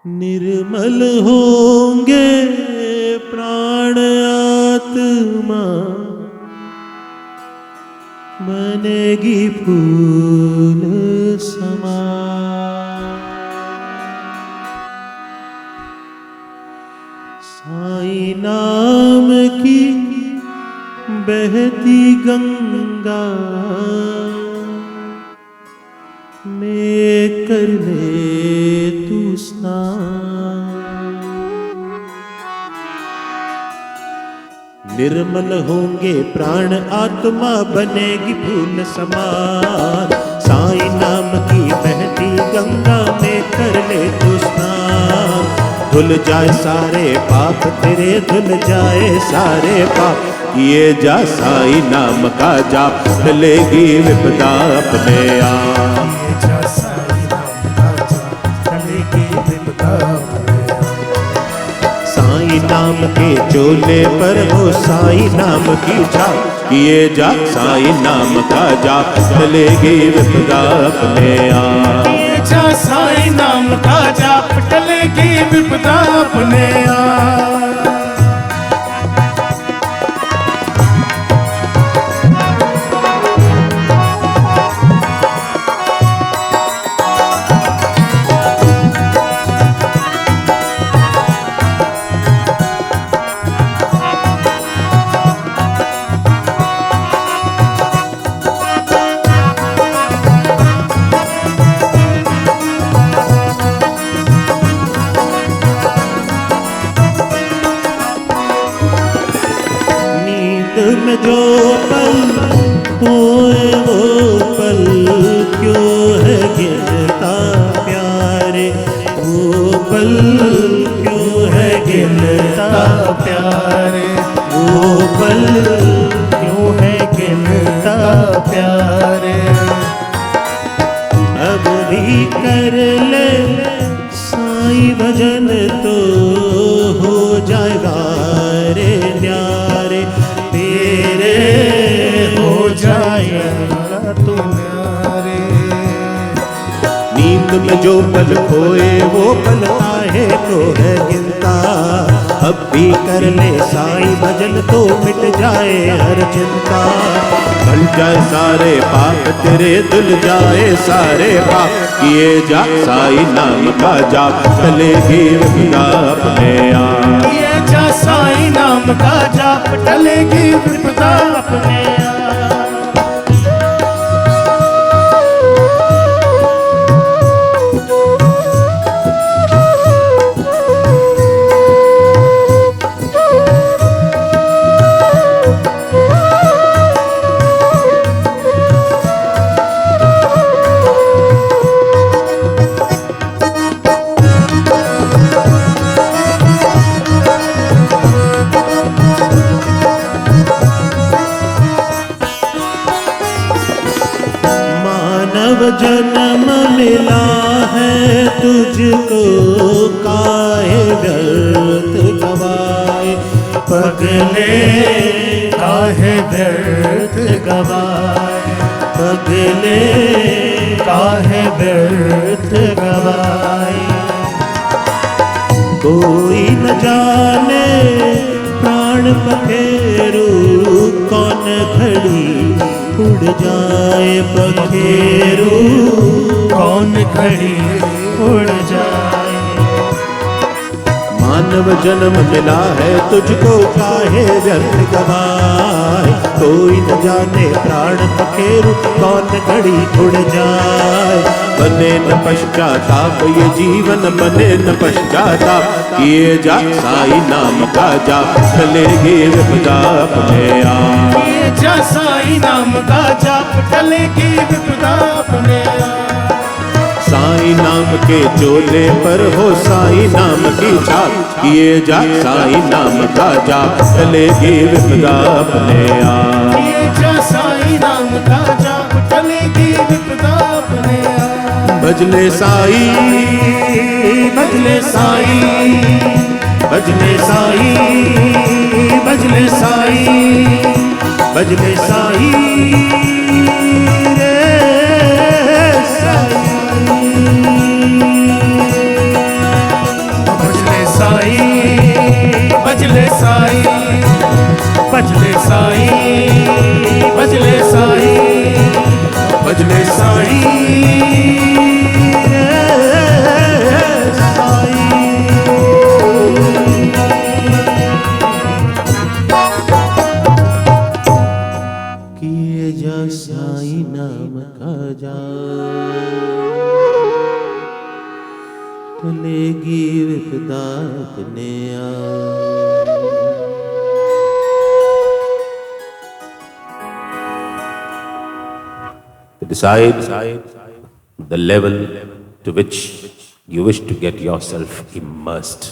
निर्मल होंगे प्राण आत्मा, बनेगी फूल समा। साईं नाम की बहती गंगा में कर ले तू स्नान। निर्मल होंगे प्राण आत्मा, बनेगी फूल समान। साईं नाम की बहती गंगा में कर ले तू स्नान। धुल जाए सारे पाप तेरे, धुल जाए सारे पाप। किए जा साईं नाम का जाप, टलेगी विपदा अपने आप। साईं नाम के चोले पर हो साईं नाम की छाप। किए जा साईं नाम का जाप, टलेगी विपदा अपने आप। किए जा साईं नाम का जाप, टलेगी विपदा अपने आप। में जो पल होए वो पल क्यों है गिरता प्यारे, वो पल क्यों है गिरता प्यारे, वो पल क्यों है गिरता प्यारे। अब भी कर ले साईं भजन तो हो जाएगा रे न्यारे, तेरे हो जाएगा तुम्हारे। नींद में जो पल खोए वो पल काहे को है गिनता। अब भी कर ले साईं भजन तो मिट जाए हर चिंता। धुल जाए सारे पाप तेरे, धुल जाए सारे पाप। किए जा साईं नाम का जाप, टलेगी विपदा अपने आप। किए जा साईं नाम का जाप, टलेगी विपदा अपने आप। जन्म मिला है तुझको काहे व्यर्थ गवाए, पगले काहे व्यर्थ गवाए, पगले काहे व्यर्थ गवाए। कोई न जाने प्राण पखेरु कौन घड़ी उड़ जाए पखेरु, कौन घड़ी उड़ जाए। मानव जन्म मिला है तुझको काहे व्यर्थ गवाए। कोई न जाने प्राण पखेरु कौन घड़ी उड़ जाए। बने न पश्चाताप ये जीवन, बने न पश्चाताप। किए जा साईं नाम का जाप, टलेगी विपदा अपने आप। किए जा साईं नाम का जाप, टलेगी विपदा अपने आप। साईं नाम के चोले पर हो साईं नाम की छाप। किए जा साईं नाम का जाप, टलेगी विपदा अपने आप। किए जा साईं नाम का जाप, टलेगी विपदा अपने आप। भजले साईं, भजले साईं, भजले साईं, भजले साईं, भजले साईं रे साईं। टलेगी विपदा अपने आप। Decide the level to which you wish to get yourself immersed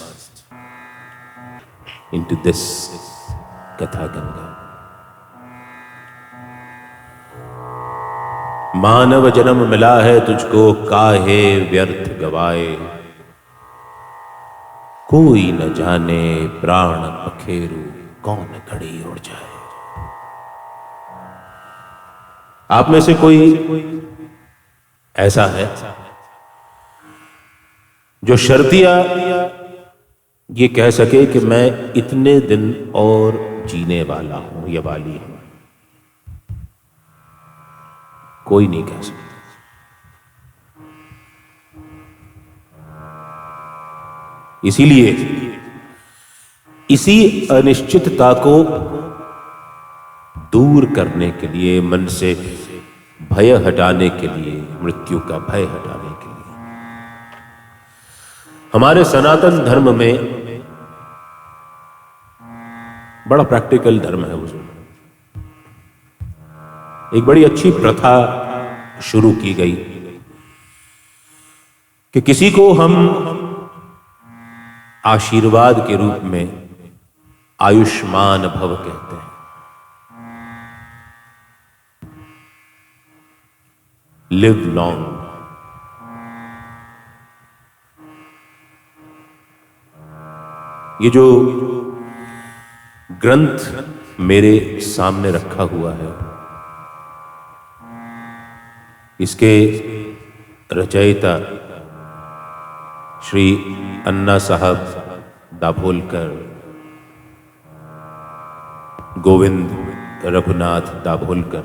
into this Katha Ganga. मानव जन्म मिला है तुझको, काहे व्यर्थ गवाए, कोई न जाने प्राण पखेरु, कौन घड़ी उड़ जाए। आप में से कोई ऐसा है जो शर्तिया ये कह सके कि मैं इतने दिन और जीने वाला हूं या वाली हूं? कोई नहीं कह सकता। इसीलिए इसी अनिश्चितता को दूर करने के लिए, मन से भय हटाने के लिए, मृत्यु का भय हटाने के लिए, हमारे सनातन धर्म में बड़ा प्रैक्टिकल धर्म है उसमें एक बड़ी अच्छी प्रथा शुरू की गई कि किसी को हम आशीर्वाद के रूप में आयुष्मान भव कहते हैं। Live long. ये जो ग्रंथ मेरे सामने रखा हुआ है, इसके रचयिता श्री अन्ना साहब दाभोलकर, गोविंद रघुनाथ दाभोलकर।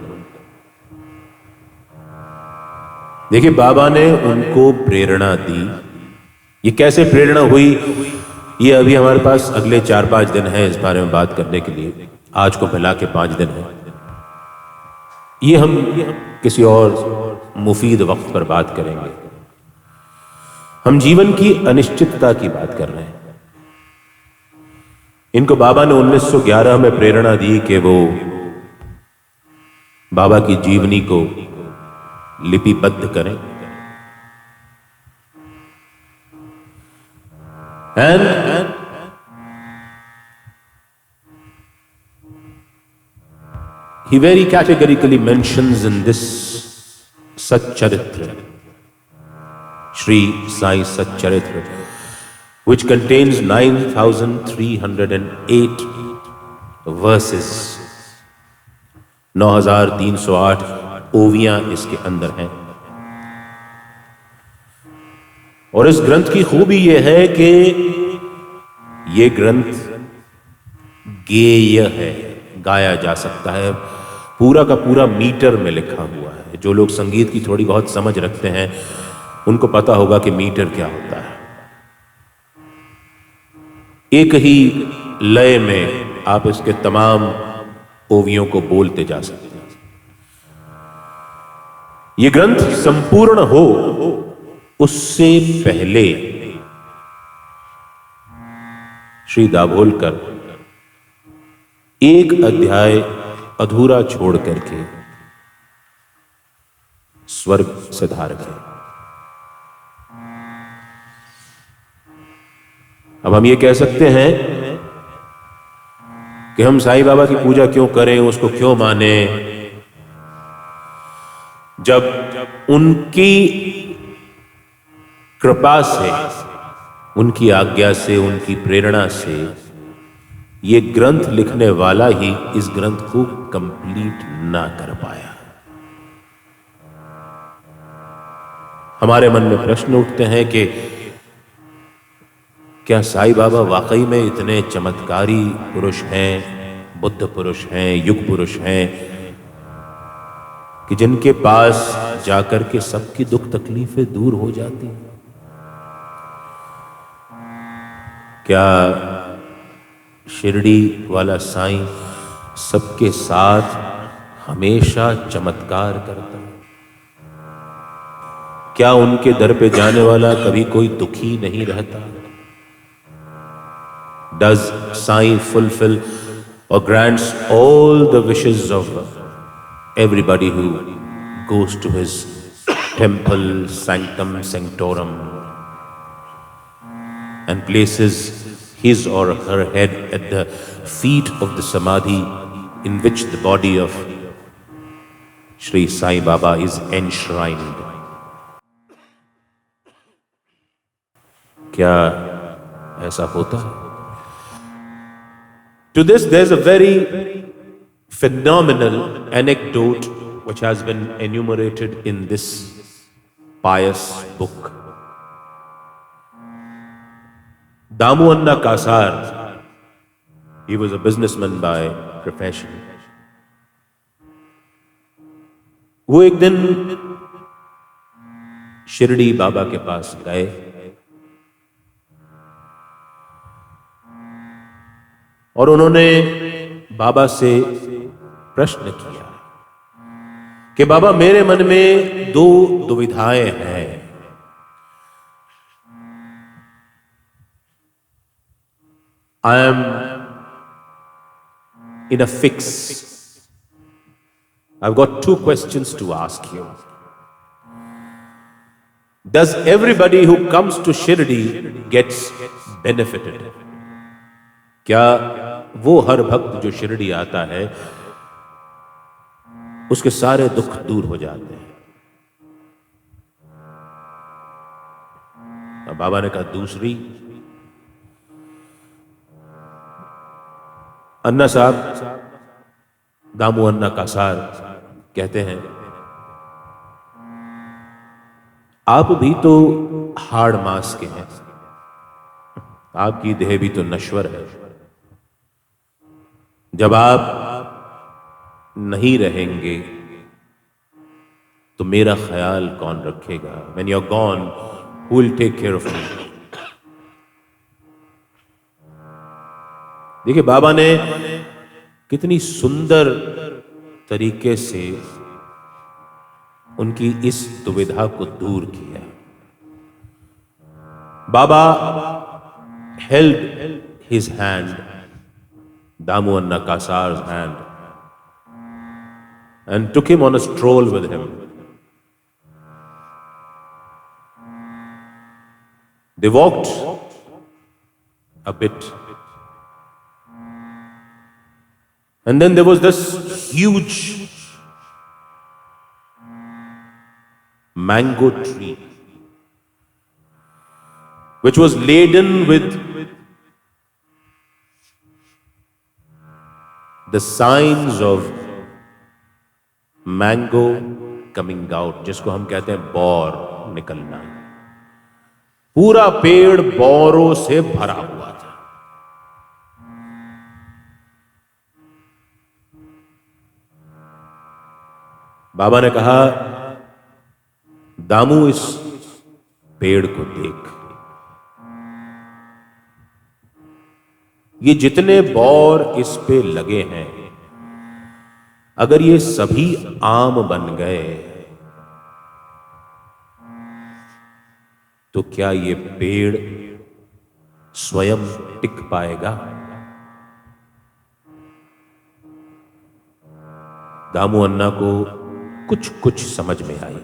देखिए, बाबा ने उनको प्रेरणा दी। ये कैसे प्रेरणा हुई, ये अभी हमारे पास अगले 4-5 दिन है इस बारे में बात करने के लिए। आज को मिला के 5 दिन है। ये हम किसी और मुफीद वक्त पर बात करेंगे। हम जीवन की अनिश्चितता की बात कर रहे हैं। इनको बाबा ने 1911 में प्रेरणा दी कि वो बाबा की जीवनी को लिपिबद्ध करें। And he very categorically mentions in this Satcharitra, Shri Sai Satcharitra, which contains 9,308 verses, 9,308 ओवियां इसके अंदर हैं। और इस ग्रंथ की खूबी यह है कि यह ग्रंथ गेय है, गाया जा सकता है। पूरा का पूरा मीटर में लिखा हुआ है। जो लोग संगीत की थोड़ी बहुत समझ रखते हैं उनको पता होगा कि मीटर क्या होता है। एक ही लय में आप इसके तमाम ओवियों को बोलते जा सकते हैं। ये ग्रंथ संपूर्ण हो उससे पहले श्री दाभोलकर एक अध्याय अधूरा छोड़ करके स्वर्ग सिधार गए। अब हम ये कह सकते हैं कि हम साईं बाबा की पूजा क्यों करें, उसको क्यों माने, जब उनकी कृपा से, उनकी आज्ञा से, उनकी प्रेरणा से ये ग्रंथ लिखने वाला ही इस ग्रंथ को कंप्लीट ना कर पाया। हमारे मन में प्रश्न उठते हैं कि क्या साईं बाबा वाकई में इतने चमत्कारी पुरुष हैं, बुद्ध पुरुष हैं, युग पुरुष हैं कि जिनके पास जाकर के सबकी दुख तकलीफें दूर हो जाती हैं? क्या शिरडी वाला साईं सबके साथ हमेशा चमत्कार करता है? क्या उनके दर पे जाने वाला कभी कोई दुखी नहीं रहता? Does Sai fulfill or grants all the wishes of everybody who goes to his temple, sanctum sanctorum, and places his or her head at the feet of the samadhi in which the body of Sri Sai Baba is enshrined? क्या ऐसा होता है? To this, there's a very phenomenal anecdote which has been enumerated in this pious book. Damu Anna Kasar, he was a businessman by profession. वो एक दिन शिरडी बाबा के पास गए और उन्होंने बाबा से प्रश्न किया कि बाबा, मेरे मन में दो दुविधाएं हैं। I am in a fix. I've got two questions to ask you. Does everybody who comes to Shirdi gets benefited? क्या वो हर भक्त जो शिरडी आता है उसके सारे दुख दूर हो जाते हैं? अब बाबा ने कहा दूसरी। अन्ना साहब, दामू अन्ना कासार कहते हैं, आप भी तो हाड़ मांस के हैं, आपकी देह भी तो नश्वर है। जब आप नहीं रहेंगे तो मेरा ख्याल कौन रखेगा? When you're gone, who will take care of me? देखिए, बाबा ने कितनी सुंदर तरीके से उनकी इस दुविधा को दूर किया। बाबा held his hand, Damu Anna Kasar's hand, and took him on a stroll with him. They walked a bit, and then there was this huge mango tree which was laden with the signs of mango coming out, जिसको हम कहते हैं बौर निकलना। पूरा पेड़ बौरों से भरा हुआ था। बाबा ने कहा, दामू, इस पेड़ को देख, ये जितने बौर इस पे लगे हैं, अगर ये सभी आम बन गए तो क्या ये पेड़ स्वयं टिक पाएगा? दामू अन्ना को कुछ कुछ समझ में आई।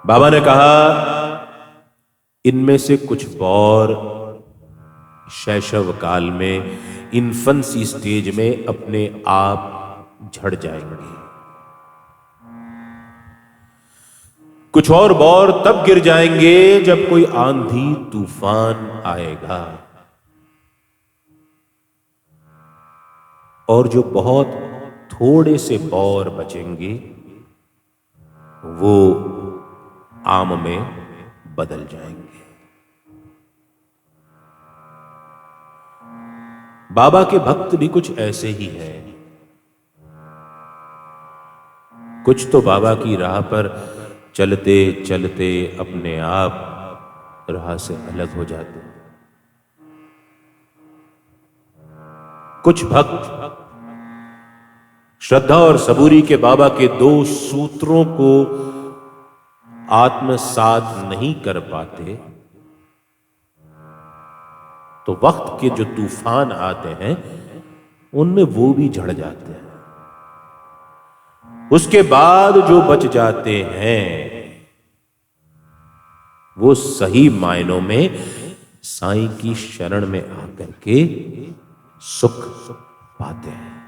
बाबा ने कहा, इनमें से कुछ बौर शैशव काल में, इन्फेंसी स्टेज में अपने आप झड़ जाएंगे। कुछ और बौर तब गिर जाएंगे जब कोई आंधी तूफान आएगा। और जो बहुत थोड़े से बौर बचेंगे वो आम में बदल जाएंगे। बाबा के भक्त भी कुछ ऐसे ही हैं। कुछ तो बाबा की राह पर चलते चलते अपने आप राह से अलग हो जाते हैं। कुछ भक्त श्रद्धा और सबूरी के बाबा के दो सूत्रों को आत्मसात नहीं कर पाते तो वक्त के जो तूफान आते हैं उनमें वो भी झड़ जाते हैं। उसके बाद जो बच जाते हैं वो सही मायनों में साईं की शरण में आकर के सुख पाते हैं।